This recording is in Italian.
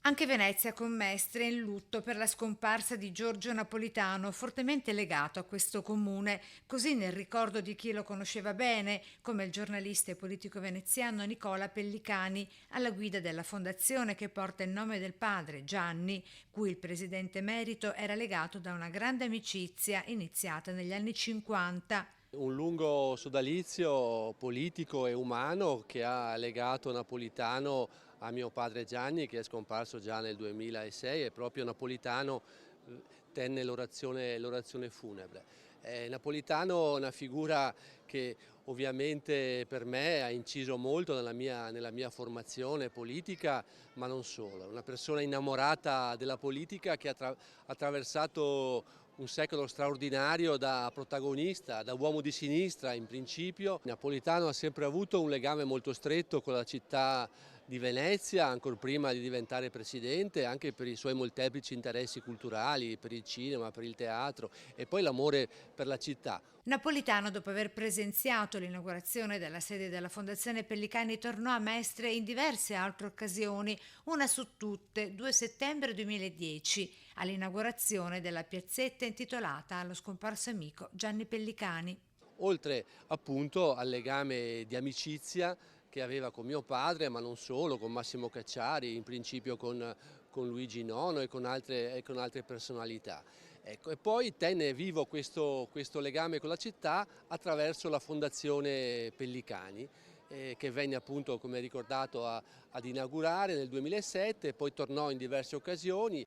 Anche Venezia con Mestre è in lutto per la scomparsa di Giorgio Napolitano, fortemente legato a questo comune, così nel ricordo di chi lo conosceva bene, come il giornalista e politico veneziano Nicola Pellicani, alla guida della fondazione che porta il nome del padre, Gianni, cui il presidente emerito era legato da una grande amicizia iniziata negli anni 50. Un lungo sodalizio politico e umano che ha legato Napolitano a mio padre Gianni, che è scomparso già nel 2006, e proprio Napolitano tenne l'orazione funebre. Napolitano è una figura che ovviamente per me ha inciso molto nella mia formazione politica, ma non solo. Una persona innamorata della politica che ha attraversato un secolo straordinario da protagonista, da uomo di sinistra in principio. Napolitano ha sempre avuto un legame molto stretto con la città di Venezia, ancor prima di diventare presidente, anche per i suoi molteplici interessi culturali, per il cinema, per il teatro e poi l'amore per la città. Napolitano, dopo aver presenziato l'inaugurazione della sede della Fondazione Pellicani, tornò a Mestre in diverse altre occasioni, una su tutte, 2 settembre 2010, all'inaugurazione della piazzetta intitolata allo scomparso amico Gianni Pellicani. Oltre appunto al legame di amicizia che aveva con mio padre, ma non solo, con Massimo Cacciari, in principio con Luigi Nono e con altre personalità. Ecco, e poi tenne vivo questo legame con la città attraverso la Fondazione Pellicani, che venne appunto, come ricordato, ad inaugurare nel 2007, poi tornò in diverse occasioni.